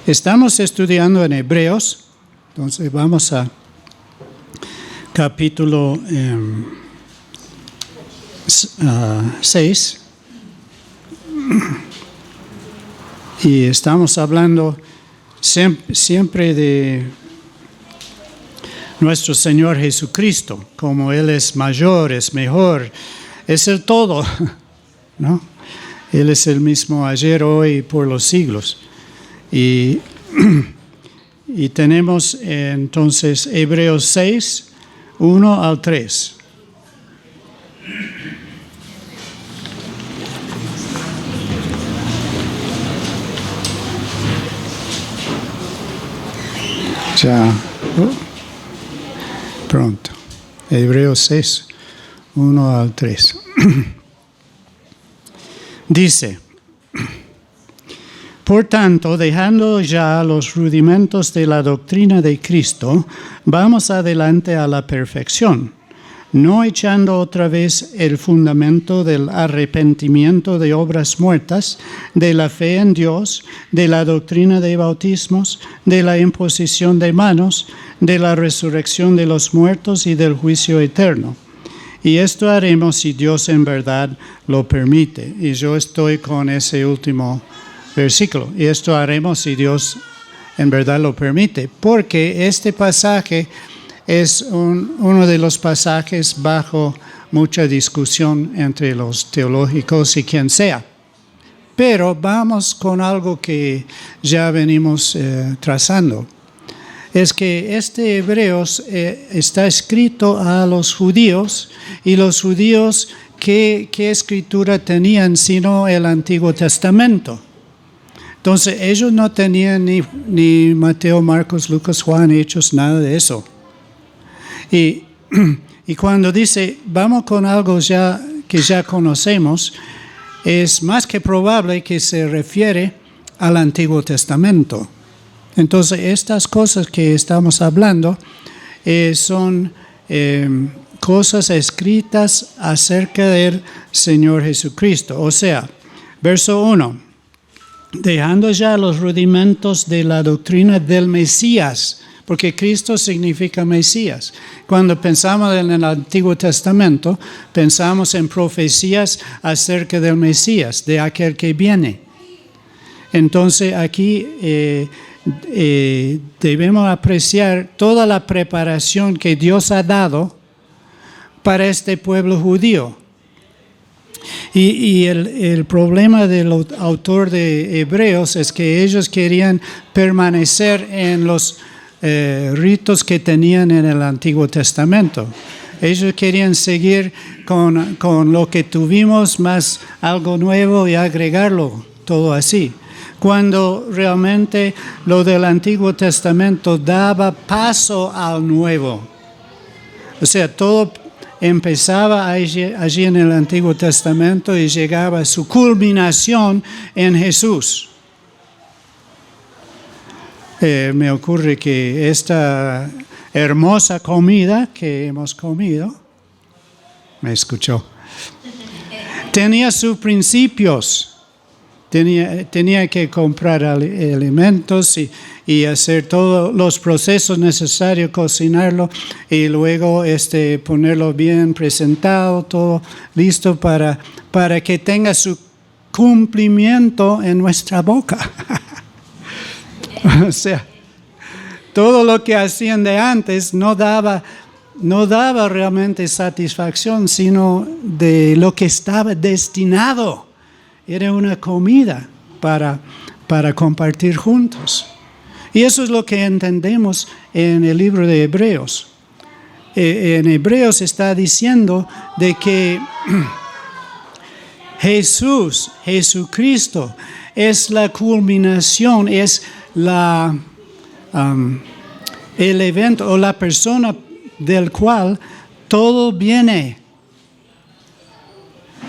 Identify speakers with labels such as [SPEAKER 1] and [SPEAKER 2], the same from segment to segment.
[SPEAKER 1] Estamos estudiando en Hebreos, entonces vamos a capítulo 6 y estamos hablando siempre de nuestro Señor Jesucristo, como Él es mayor, es mejor, es el todo, ¿no? Él es el mismo ayer, hoy y por los siglos. Y tenemos entonces Hebreos 6, 1 al 3. Ya, pronto. Hebreos 6, 1 al 3. Dice: por tanto, dejando ya los rudimentos de la doctrina de Cristo, vamos adelante a la perfección, no echando otra vez el fundamento del arrepentimiento de obras muertas, de la fe en Dios, de la doctrina de bautismos, de la imposición de manos, de la resurrección de los muertos y del juicio eterno. Y esto haremos si Dios en verdad lo permite. Y yo estoy con ese último versículo. Y esto haremos si Dios en verdad lo permite. Porque este pasaje es uno de los pasajes bajo mucha discusión entre los teológicos y quien sea. Pero vamos con algo que ya venimos trazando. Es que este Hebreos está escrito a los judíos, y los judíos, ¿qué escritura tenían sino el Antiguo Testamento? Entonces ellos no tenían ni Mateo, Marcos, Lucas, Juan, Hechos, nada de eso. Y cuando dice, vamos con algo que ya conocemos, es más que probable que se refiere al Antiguo Testamento. Entonces, estas cosas que estamos hablando son cosas escritas acerca del Señor Jesucristo. O sea, verso 1, dejando ya los rudimentos de la doctrina del Mesías, porque Cristo significa Mesías. Cuando pensamos en el Antiguo Testamento, pensamos en profecías acerca del Mesías, de aquel que viene. Entonces, aquí debemos apreciar toda la preparación que Dios ha dado para este pueblo judío. Y el problema del autor de Hebreos es que ellos querían permanecer en los ritos que tenían en el Antiguo Testamento. Ellos querían seguir con lo que tuvimos, más algo nuevo, y agregarlo todo así. Cuando realmente lo del Antiguo Testamento daba paso al Nuevo. O sea, todo empezaba allí en el Antiguo Testamento y llegaba a su culminación en Jesús. Me ocurre que esta hermosa comida que hemos comido, me escuchó, tenía sus principios. Tenía que comprar alimentos y hacer todos los procesos necesarios, cocinarlo y luego ponerlo bien presentado, todo listo para que tenga su cumplimiento en nuestra boca. O sea, todo lo que hacían de antes no daba realmente satisfacción, sino de lo que estaba destinado. Era una comida para compartir juntos. Y eso es lo que entendemos en el libro de Hebreos. En Hebreos está diciendo de que Jesucristo es la culminación, es el evento o la persona del cual todo viene.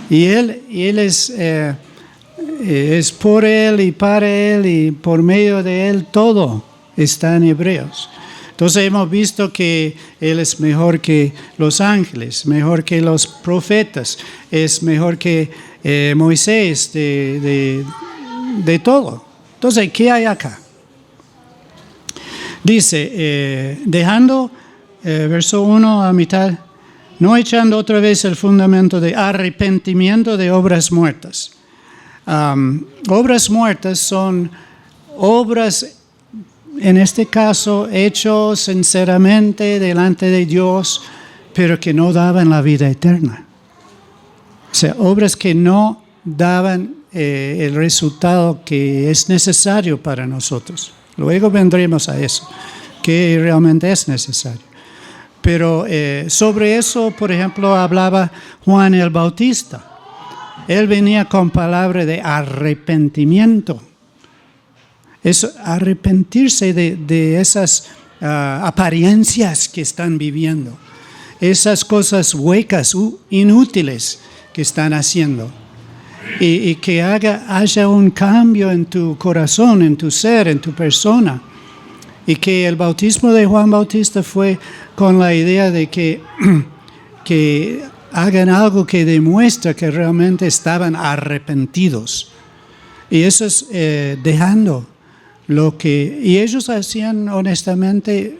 [SPEAKER 1] Y Él es por Él y para Él y por medio de Él todo está en Hebreos. Entonces hemos visto que Él es mejor que los ángeles, mejor que los profetas, es mejor que Moisés de todo. Entonces, ¿qué hay acá? Dice, dejando, verso 1 a mitad, no echando otra vez el fundamento de arrepentimiento de obras muertas. Obras muertas son obras, en este caso, hechos sinceramente delante de Dios, pero que no daban la vida eterna. O sea, obras que no daban el resultado que es necesario para nosotros. Luego vendremos a eso, que realmente es necesario. Pero sobre eso, por ejemplo, hablaba Juan el Bautista. Él venía con palabra de arrepentimiento. Es arrepentirse de esas apariencias que están viviendo, esas cosas huecas, inútiles que están haciendo. Y que haya un cambio en tu corazón, en tu ser, en tu persona. Y que el bautismo de Juan Bautista fue con la idea de que hagan algo que demuestra que realmente estaban arrepentidos. Y eso es dejando lo que... Y ellos hacían honestamente,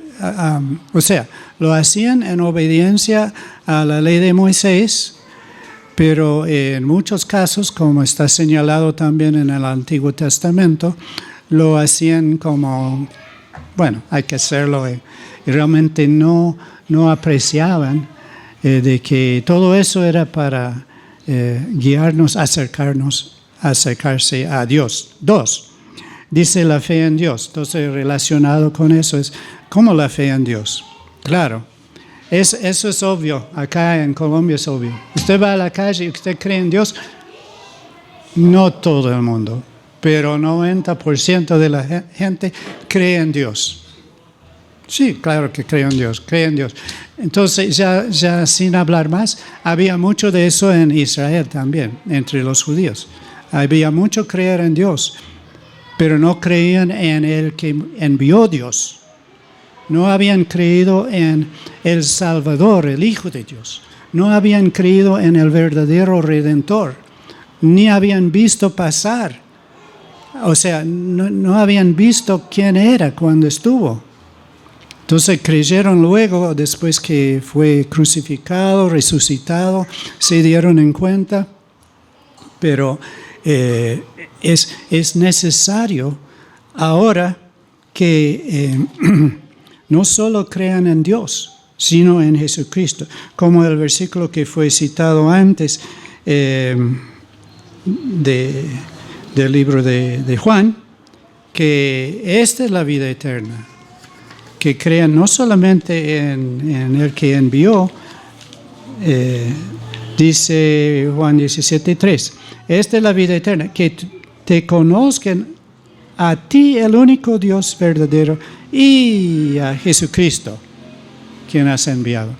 [SPEAKER 1] o sea, lo hacían en obediencia a la ley de Moisés, pero en muchos casos, como está señalado también en el Antiguo Testamento, lo hacían como, bueno, hay que hacerlo, y realmente no apreciaban de que todo eso era para guiarnos, acercarse a Dios. 2, dice la fe en Dios. Entonces, relacionado con eso es, ¿cómo la fe en Dios? Claro. Eso es obvio, acá en Colombia es obvio. Usted va a la calle y usted cree en Dios, no todo el mundo, pero 90% de la gente cree en Dios. Sí, claro que cree en Dios. Entonces, ya sin hablar más, había mucho de eso en Israel también, entre los judíos. Había mucho creer en Dios, pero no creían en el que envió Dios. No habían creído en el Salvador, el Hijo de Dios. No habían creído en el verdadero Redentor. Ni habían visto pasar. O sea, no habían visto quién era cuando estuvo. Entonces creyeron luego, después que fue crucificado, resucitado, se dieron en cuenta. Pero es necesario ahora que... no solo crean en Dios, sino en Jesucristo. Como el versículo que fue citado antes del libro de Juan, que esta es la vida eterna, que crean no solamente en el que envió, dice Juan 17:3, esta es la vida eterna, que te conozcan a ti, el único Dios verdadero, y a Jesucristo, quien has enviado.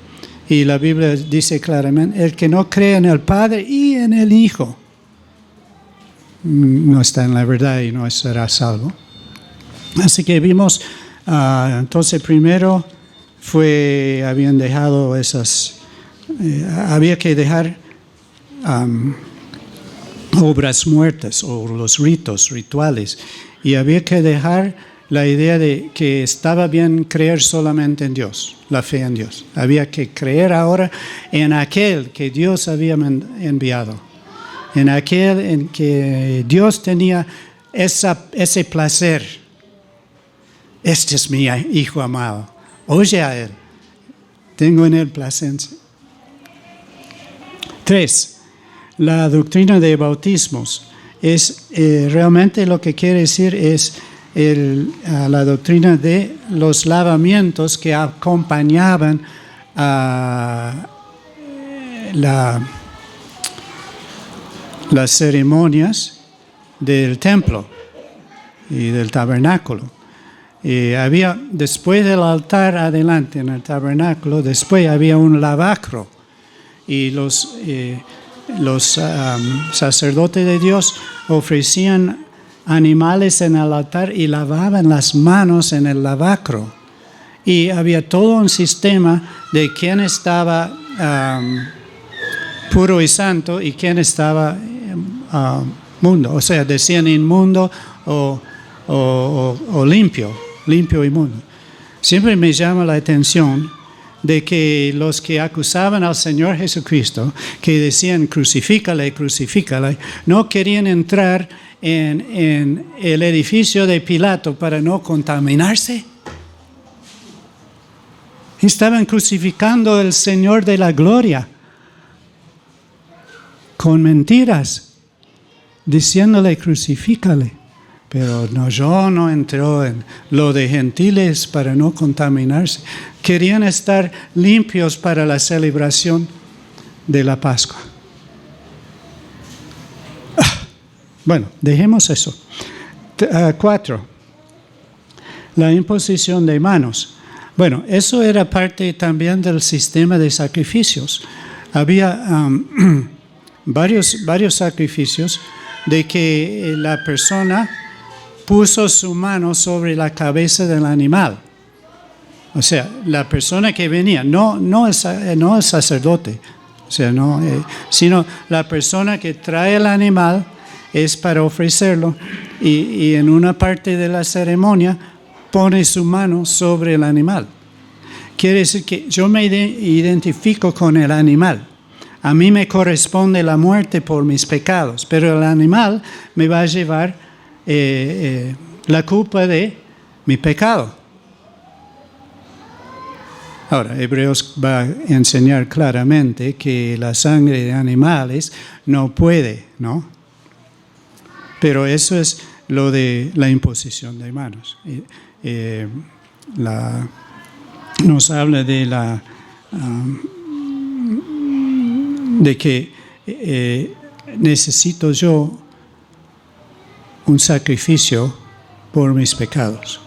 [SPEAKER 1] Y la Biblia dice claramente, el que no cree en el Padre y en el Hijo, no está en la verdad y no será salvo. Así que vimos, entonces primero habían dejado había que dejar obras muertas o los rituales, y había que dejar la idea de que estaba bien creer solamente en Dios, la fe en Dios. Había que creer ahora en aquel que Dios había enviado, en aquel en que Dios tenía ese placer. Este es mi Hijo amado, oye a Él, tengo en Él placer. 3, la doctrina de bautismos es realmente lo que quiere decir es la doctrina de los lavamientos que acompañaban a las ceremonias del templo y del tabernáculo. Había, después del altar adelante en el tabernáculo, después había un lavacro, y los sacerdotes de Dios ofrecían animales en el altar y lavaban las manos en el lavacro. Y había todo un sistema de quién estaba puro y santo y quién estaba mundo. O sea, decían inmundo o limpio y mundo. Siempre me llama la atención de que los que acusaban al Señor Jesucristo, que decían crucifícale, crucifícale, no querían entrar en el edificio de Pilato para no contaminarse. Estaban crucificando al Señor de la gloria con mentiras, diciéndole crucifícale. Pero no, yo no entro en lo de gentiles para no contaminarse. Querían estar limpios para la celebración de la Pascua. Bueno, dejemos eso. 4. La imposición de manos. Bueno, eso era parte también del sistema de sacrificios. Había varios sacrificios de que la persona puso su mano sobre la cabeza del animal. O sea, la persona que venía, no el sacerdote, o sea, sino la persona que trae el animal es para ofrecerlo y en una parte de la ceremonia pone su mano sobre el animal. Quiere decir que yo me identifico con el animal. A mí me corresponde la muerte por mis pecados, pero el animal me va a llevar la culpa de mi pecado. Ahora, Hebreos va a enseñar claramente que la sangre de animales no puede, ¿no? Pero eso es lo de la imposición de manos. Nos habla de de que necesito yo un sacrificio por mis pecados.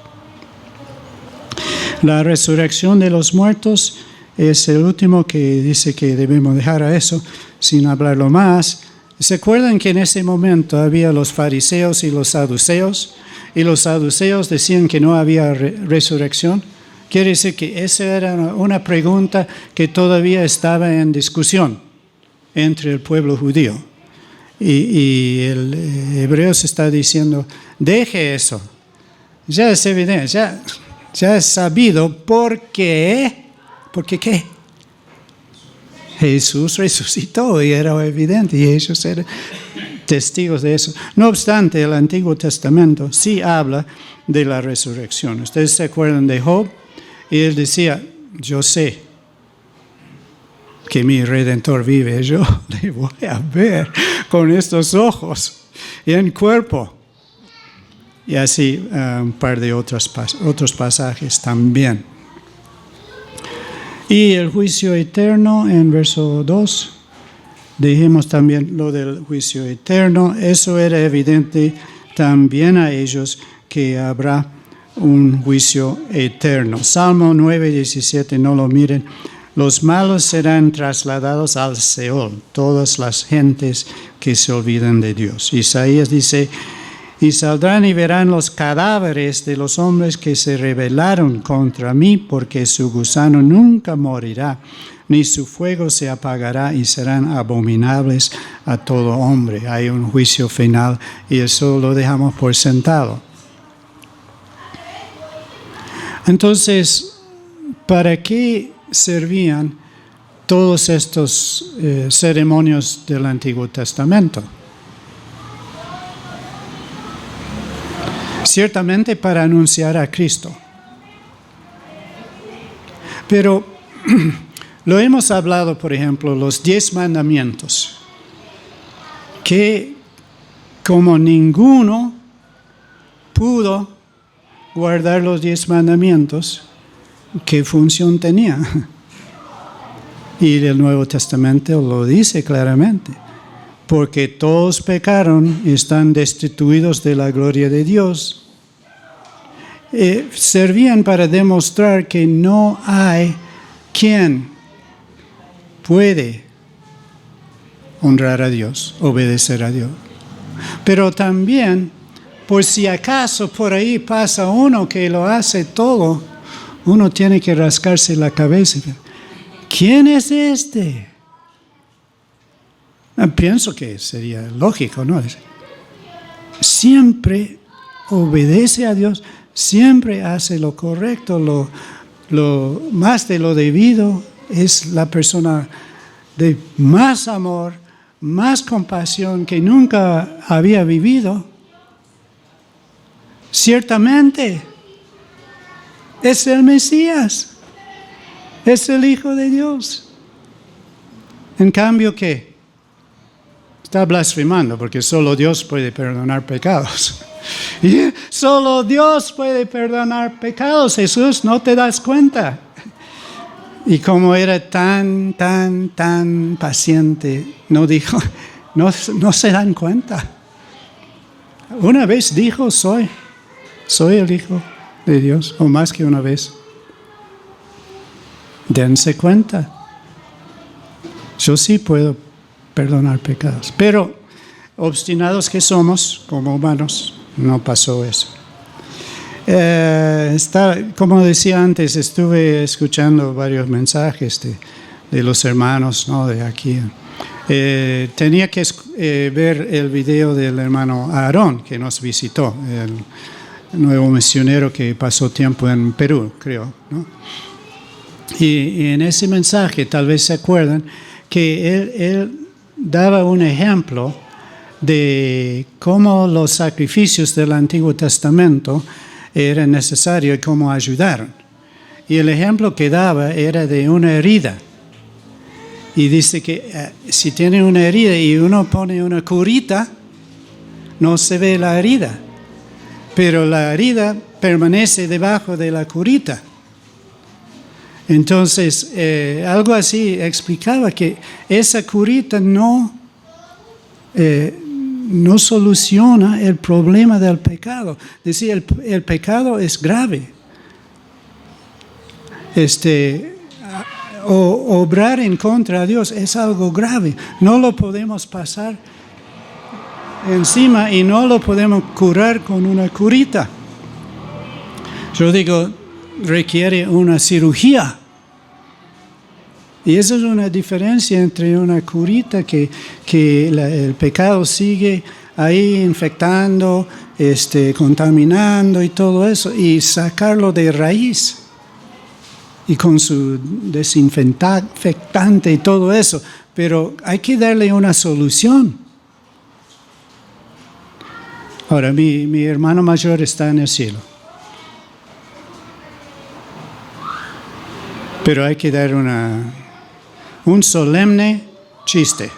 [SPEAKER 1] La resurrección de los muertos es el último que dice que debemos dejar a eso sin hablarlo más. ¿Se acuerdan que en ese momento había los fariseos y los saduceos? Y los saduceos decían que no había resurrección. Quiere decir que esa era una pregunta que todavía estaba en discusión entre el pueblo judío. Y el hebreo se está diciendo, deje eso. Ya es evidente, ya es sabido por qué. ¿Por qué qué? Jesús resucitó y era evidente y ellos eran testigos de eso. No obstante, el Antiguo Testamento sí habla de la resurrección. Ustedes se acuerdan de Job y él decía, yo sé que mi Redentor vive, yo le voy a ver con estos ojos y en cuerpo. Y así un par de otros pasajes también. Y el juicio eterno en verso 2, dijimos también lo del juicio eterno, eso era evidente también a ellos que habrá un juicio eterno. Salmo 9:17, no lo miren. Los malos serán trasladados al Seol, todas las gentes que se olvidan de Dios. Isaías dice, y saldrán y verán los cadáveres de los hombres que se rebelaron contra mí, porque su gusano nunca morirá, ni su fuego se apagará, y serán abominables a todo hombre. Hay un juicio final y eso lo dejamos por sentado. Entonces, ¿para qué servían todos estos ceremonias del Antiguo Testamento? Ciertamente para anunciar a Cristo. Pero lo hemos hablado, por ejemplo, los 10 mandamientos, que como ninguno pudo guardar los 10 mandamientos, ¿qué función tenía? Y el Nuevo Testamento lo dice claramente. Porque todos pecaron y están destituidos de la gloria de Dios. Servían para demostrar que no hay quien puede honrar a Dios, obedecer a Dios. Pero también, por si acaso por ahí pasa uno que lo hace todo, uno tiene que rascarse la cabeza. ¿Quién es este? Pienso que sería lógico, ¿no? Siempre obedece a Dios, siempre hace lo correcto, lo más de lo debido, es la persona de más amor, más compasión que nunca había vivido. Ciertamente, es el Mesías, es el Hijo de Dios. En cambio, ¿qué? Está blasfemando porque solo Dios puede perdonar pecados. Y solo Dios puede perdonar pecados, Jesús, ¿no te das cuenta? Y como era tan paciente, no dijo, no se dan cuenta. Una vez dijo, soy el Hijo de Dios, o más que una vez. Dense cuenta. Yo sí puedo perdonar pecados, pero obstinados que somos como humanos, no pasó eso. Como decía antes, estuve escuchando varios mensajes de los hermanos, ¿no?, de aquí. Tenía que ver el video del hermano Aarón, que nos visitó, el nuevo misionero que pasó tiempo en Perú, creo, ¿no? Y en ese mensaje, tal vez se acuerdan, que él daba un ejemplo de cómo los sacrificios del Antiguo Testamento eran necesarios y cómo ayudaron. Y el ejemplo que daba era de una herida. Y dice que si tiene una herida y uno pone una curita, no se ve la herida, pero la herida permanece debajo de la curita. Entonces, algo así explicaba que esa curita no soluciona el problema del pecado. Decía, el pecado es grave. Obrar en contra de Dios es algo grave. No lo podemos pasar encima y no lo podemos curar con una curita. Yo digo, requiere una cirugía. Y esa es una diferencia entre una curita que el pecado sigue ahí infectando, contaminando y todo eso, y sacarlo de raíz. Y con su desinfectante y todo eso. Pero hay que darle una solución. Ahora, mi hermano mayor está en el cielo. Pero hay que dar un solemne chiste.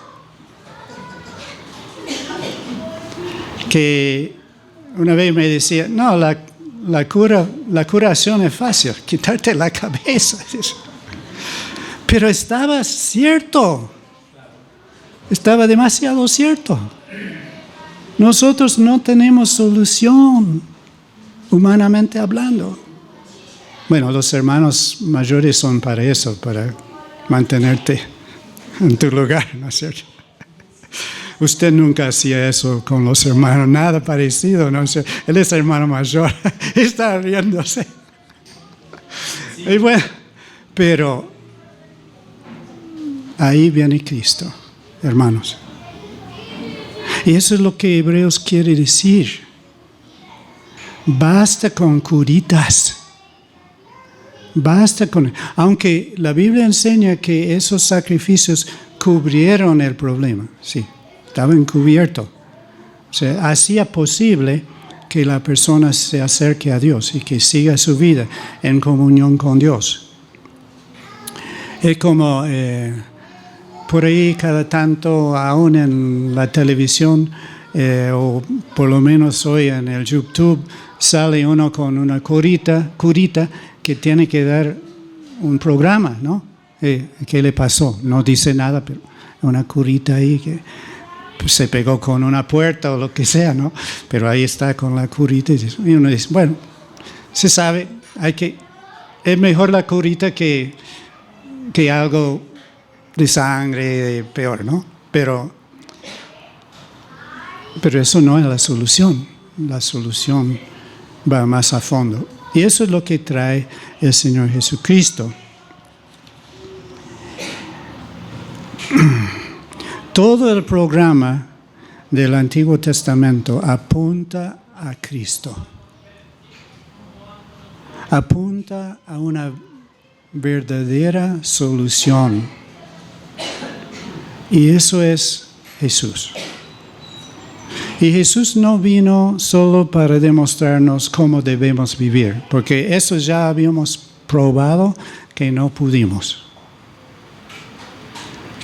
[SPEAKER 1] Que una vez me decía, no, la curación es fácil, quitarte la cabeza. Pero estaba cierto. Estaba demasiado cierto. Nosotros no tenemos solución, humanamente hablando. Bueno, los hermanos mayores son para eso, para mantenerte en tu lugar, ¿no es cierto? Usted nunca hacía eso con los hermanos, nada parecido, ¿no? Él es hermano mayor, está riéndose. Sí. Y bueno, pero ahí viene Cristo, hermanos. Y eso es lo que Hebreos quiere decir. Basta con curitas. Basta con... Aunque la Biblia enseña que esos sacrificios cubrieron el problema, sí. Estaban cubiertos. O sea, hacía posible que la persona se acerque a Dios y que siga su vida en comunión con Dios. Es como por ahí cada tanto, aún en la televisión, o por lo menos hoy en el YouTube, sale uno con una curita que tiene que dar un programa, ¿no? ¿Qué le pasó? No dice nada, pero una curita ahí que... se pegó con una puerta o lo que sea, ¿no? Pero ahí está con la curita y uno dice, bueno, se sabe, es mejor la curita que algo de sangre peor, ¿no? Pero eso no es la solución. La solución va más a fondo. Y eso es lo que trae el Señor Jesucristo. Todo el programa del Antiguo Testamento apunta a Cristo. apunta a una verdadera solución. Y eso es Jesús. Y Jesús no vino solo para demostrarnos cómo debemos vivir, porque eso ya habíamos probado que no pudimos.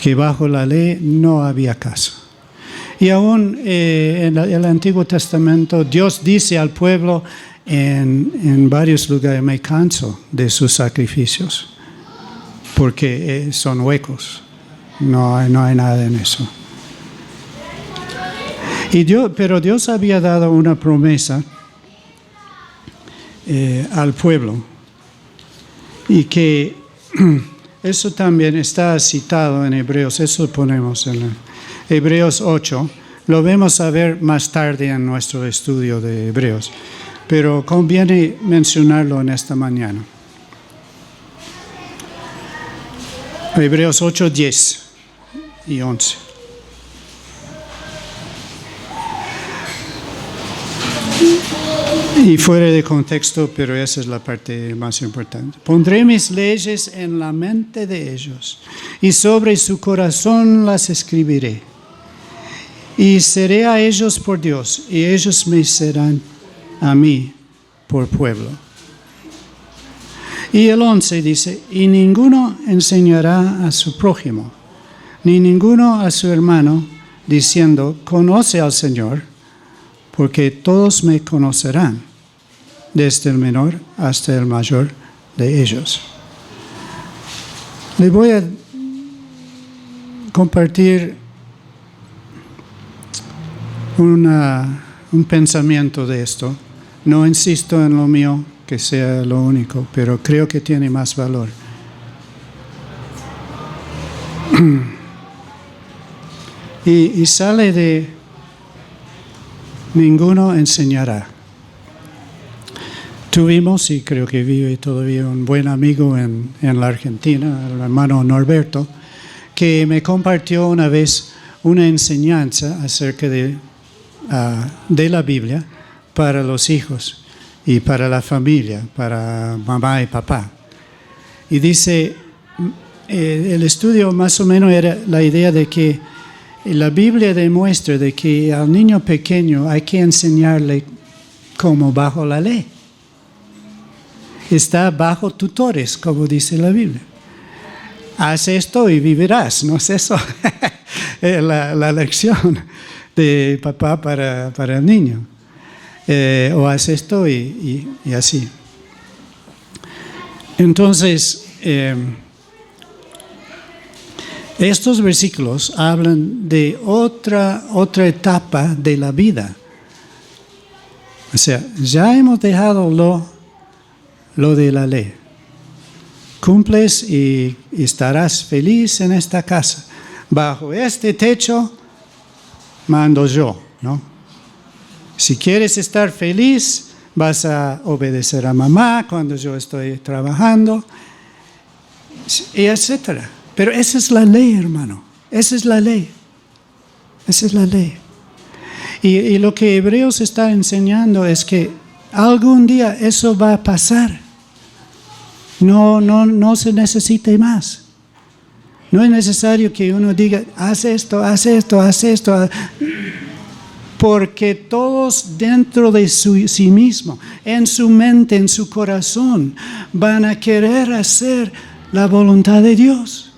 [SPEAKER 1] Que bajo la ley no había caso. Y aún en el Antiguo Testamento Dios dice al pueblo en varios lugares: me canso de sus sacrificios, porque son huecos, no hay nada en eso. Pero Dios había dado una promesa al pueblo, y que eso también está citado en Hebreos. Eso ponemos en Hebreos 8. Lo vamos a ver más tarde en nuestro estudio de Hebreos, pero conviene mencionarlo en esta mañana. Hebreos 8, 10 y 11. Y fuera de contexto, pero esa es la parte más importante. Pondré mis leyes en la mente de ellos, y sobre su corazón las escribiré. Y seré a ellos por Dios, y ellos me serán a mí por pueblo. Y el 11 dice: y ninguno enseñará a su prójimo, ni ninguno a su hermano, diciendo: conoce al Señor, porque todos me conocerán, desde el menor hasta el mayor de ellos. Les voy a compartir un pensamiento de esto. No insisto en lo mío, que sea lo único, pero creo que tiene más valor. Y sale de: ninguno enseñará. Tuvimos, y creo que vive todavía, un buen amigo en la Argentina, el hermano Norberto, que me compartió una vez una enseñanza acerca de la Biblia para los hijos y para la familia, para mamá y papá. Y dice, el estudio más o menos era la idea de que la Biblia demuestra de que al niño pequeño hay que enseñarle como bajo la ley. Está bajo tutores, como dice la Biblia. Haz esto y vivirás, ¿no es eso? la lección de papá para el niño. O haz esto y así. Entonces, estos versículos hablan de otra etapa de la vida. O sea, ya hemos dejado lo de la ley. Cumples y estarás feliz en esta casa. Bajo este techo mando yo, ¿no? Si quieres estar feliz, vas a obedecer a mamá cuando yo estoy trabajando, y etcétera. Pero esa es la ley, hermano. Esa es la ley. Esa es la ley. Y lo que Hebreos está enseñando es que algún día eso va a pasar. No se necesite más. No es necesario que uno diga: haz esto, haz esto, haz esto. Porque todos dentro de sí mismo, en su mente, en su corazón, van a querer hacer la voluntad de Dios.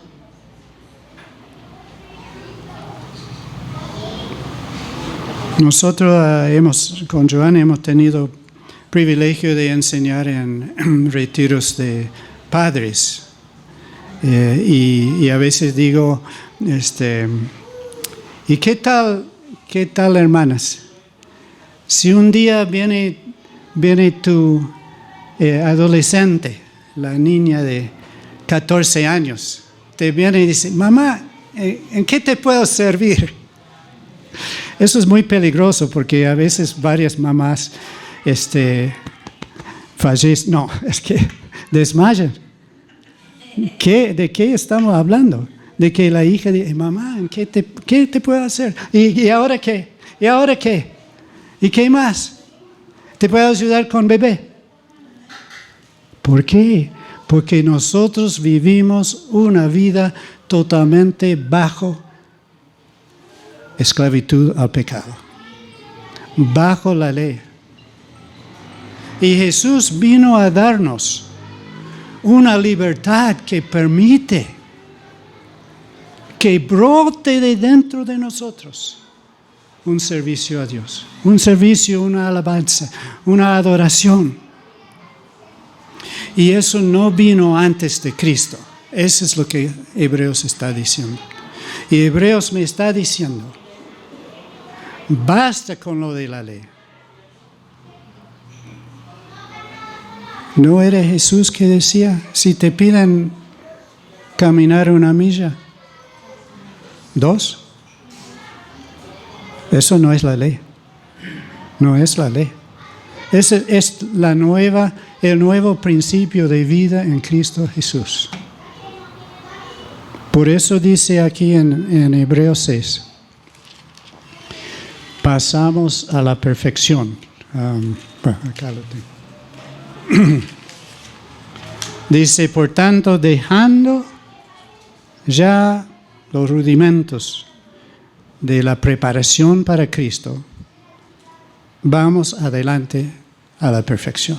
[SPEAKER 1] Nosotros con Joana hemos tenido privilegio de enseñar en retiros de padres. Y a veces digo, ¿y qué tal, hermanas? Si un día viene tu adolescente, la niña de 14 años, te viene y dice: mamá, ¿en qué te puedo servir? Eso es muy peligroso, porque a veces varias mamás fallecen, desmayan. ¿De qué estamos hablando? De que la hija dice: mamá, ¿qué te puedo hacer? ¿Y ahora qué? ¿Y ahora qué? ¿Y qué más? ¿Te puedo ayudar con bebé? ¿Por qué? Porque nosotros vivimos una vida totalmente bajo esclavitud al pecado, bajo la ley. Y Jesús vino a darnos una libertad que permite que brote de dentro de nosotros un servicio a Dios, un servicio, una alabanza, una adoración. Y eso no vino antes de Cristo. Eso es lo que Hebreos está diciendo. Y Hebreos me está diciendo, basta con lo de la ley. ¿No era Jesús que decía, si te piden caminar una milla, 2? Eso no es la ley. No es la ley. Ese es el nuevo principio de vida en Cristo Jesús. Por eso dice aquí en Hebreos 6, pasamos a la perfección. Acá lo tengo. Dice, por tanto, dejando ya los rudimentos de la preparación para Cristo, vamos adelante a la perfección.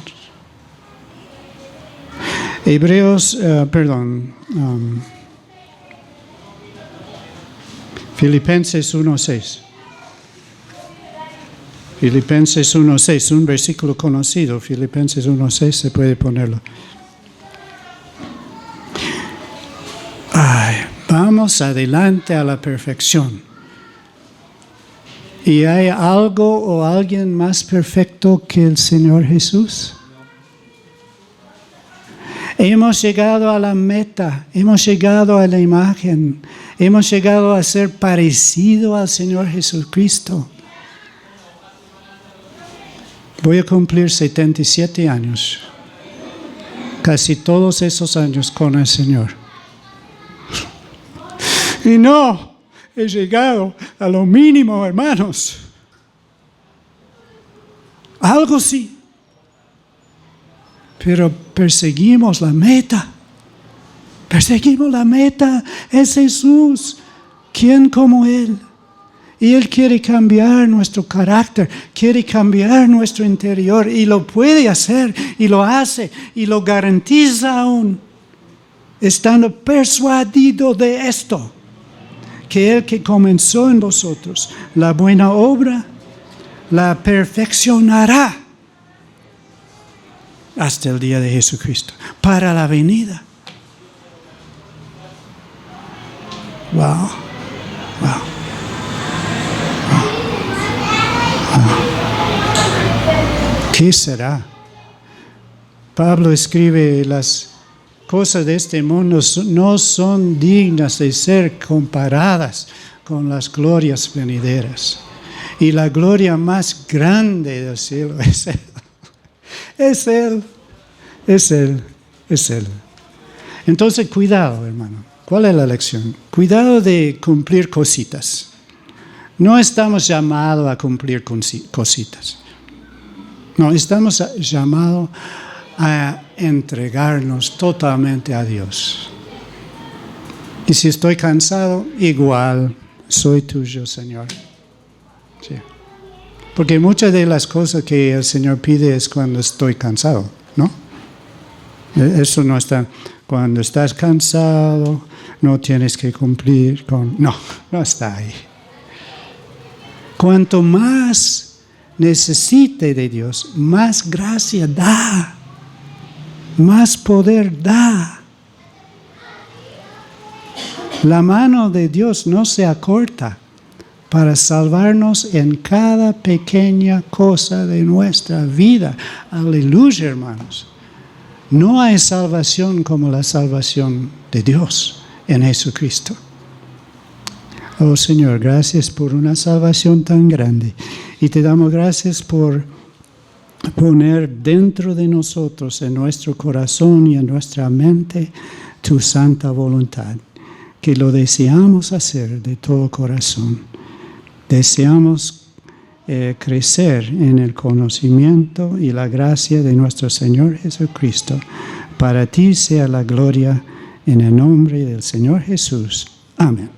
[SPEAKER 1] Filipenses 1:6. Filipenses 1:6, un versículo conocido. Filipenses 1:6, se puede ponerlo. Vamos adelante a la perfección. ¿Y hay algo o alguien más perfecto que el Señor Jesús? Hemos llegado a la meta, hemos llegado a la imagen, hemos llegado a ser parecido al Señor Jesucristo. Voy a cumplir 77 años, casi todos esos años con el Señor. Y no he llegado a lo mínimo, hermanos. Algo sí. Pero perseguimos la meta. Perseguimos la meta. Es Jesús. ¿Quién como Él? Y Él quiere cambiar nuestro carácter. Quiere cambiar nuestro interior. Y lo puede hacer. Y lo hace. Y lo garantiza aún. Estando persuadido de esto. Que el que comenzó en vosotros la buena obra, la perfeccionará hasta el día de Jesucristo, para la venida. Wow. ¿Qué será? Pablo escribe, las cosas de este mundo no son dignas de ser comparadas con las glorias venideras. Y la gloria más grande del cielo es Él. Es Él. Es Él. Es Él. Entonces, cuidado, hermano. ¿Cuál es la lección? Cuidado de cumplir cositas. No estamos llamados a cumplir cositas. No, estamos llamados a entregarnos totalmente a Dios. Y si estoy cansado, igual, soy tuyo, Señor. Sí. Porque muchas de las cosas que el Señor pide es cuando estoy cansado, ¿no? Eso no está. Cuando estás cansado, no tienes que cumplir con... No está ahí. Cuanto más necesite de Dios, más gracia da. Más poder da. La mano de Dios no se acorta para salvarnos en cada pequeña cosa de nuestra vida. Aleluya, hermanos. No hay salvación como la salvación de Dios en Jesucristo. Oh Señor, gracias por una salvación tan grande. Y te damos gracias por poner dentro de nosotros, en nuestro corazón y en nuestra mente, tu santa voluntad, que lo deseamos hacer de todo corazón. Deseamos crecer en el conocimiento y la gracia de nuestro Señor Jesucristo. Para ti sea la gloria en el nombre del Señor Jesús. Amén.